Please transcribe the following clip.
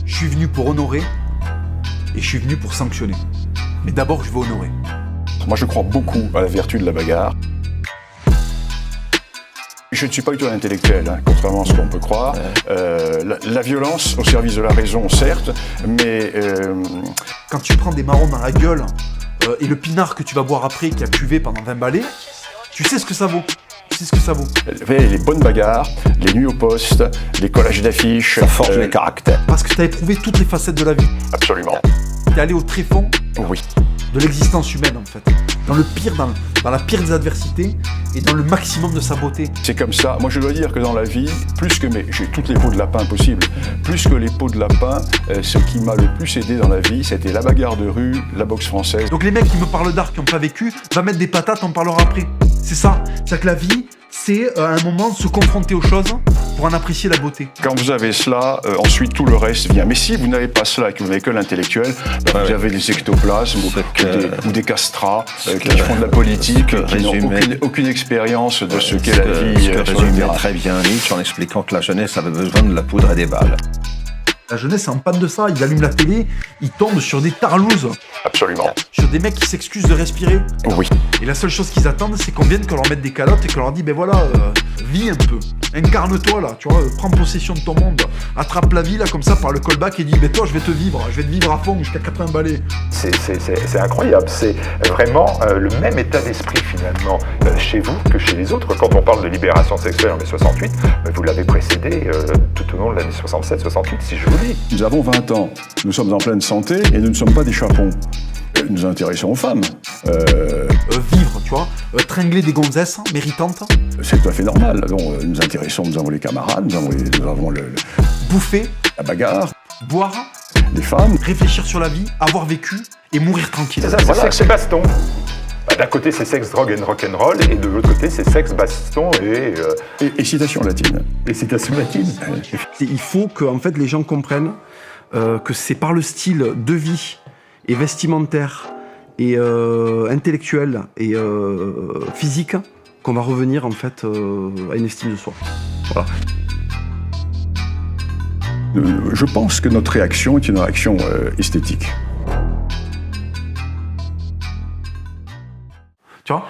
Je suis venu pour honorer et je suis venu pour sanctionner. Mais d'abord, je veux honorer. Moi, je crois beaucoup à la vertu de la bagarre. Je ne suis pas du tout un intellectuel, hein, contrairement à ce qu'on peut croire. La violence au service de la raison, certes, mais... Quand tu prends des marrons dans la gueule et le pinard que tu vas boire après qui a cuvé pendant 20 balais, tu sais ce que ça vaut. Tu sais ce que ça vaut. Les bonnes bagarres, les nuits au poste, les collages d'affiches... Ça forge les caractères. Parce que tu as éprouvé toutes les facettes de la vie. Absolument. Tu es allé au tréfonds Oui. de l'existence humaine, en fait. Dans le pire, dans la pire des adversités et dans le maximum de sa beauté. C'est comme ça. Moi, je dois dire que dans la vie, j'ai toutes les peaux de lapin possibles. Plus que les peaux de lapin, ce qui m'a le plus aidé dans la vie, c'était la bagarre de rue, la boxe française. Donc les mecs qui me parlent d'art, qui n'ont pas vécu, va mettre des patates, on parlera après. C'est ça. C'est-à-dire que la vie, c'est à un moment de se confronter aux choses pour en apprécier la beauté. Quand vous avez cela, ensuite tout le reste vient. Mais si vous n'avez pas cela et que vous n'avez que l'intellectuel, vous avez des ectoplasmes ou des castrats qui font de la politique, qui n'ont aucune expérience de ce qu'est la vie. Ce que résumait très bien Nietzsche en expliquant que la jeunesse avait besoin de la poudre et des balles. La jeunesse est en panne de ça, ils allument la télé, ils tombent sur des tarlouses, Absolument. sur des mecs qui s'excusent de respirer. Oui. Et la seule chose qu'ils attendent, c'est qu'on vienne, qu'on leur mette des calottes et qu'on leur dit, ben voilà, vis un peu, incarne-toi là, tu vois, prends possession de ton monde, attrape la vie là comme ça par le callback et dis, ben toi je vais te vivre à fond jusqu'à 80 balais. C'est incroyable, c'est vraiment le même état d'esprit finalement chez vous que chez les autres. Quand on parle de libération sexuelle en mai 68, vous l'avez précédé tout au long de l'année 67-68, si je vous dis. Nous avons 20 ans, nous sommes en pleine santé et nous ne sommes pas des chapons. Nous nous intéressons aux femmes. Vivre, tu vois, tringler des gonzesses méritantes, C'est tout à fait normal. Donc, nous intéressons, nous avons les camarades, nous avons bouffer, la bagarre, boire, les femmes. réfléchir sur la vie, avoir vécu et mourir tranquille. C'est ça, c'est sexe et baston. D'un côté, c'est sexe, drogue and rock'n'roll, et de l'autre côté, c'est sexe, baston Et citation latine. et citation latine. Il faut que en fait, les gens comprennent que c'est par le style de vie et vestimentaire et intellectuel et physique qu'on va revenir en fait à une estime de soi. Voilà. Je pense que notre réaction est une réaction esthétique. Tu vois ?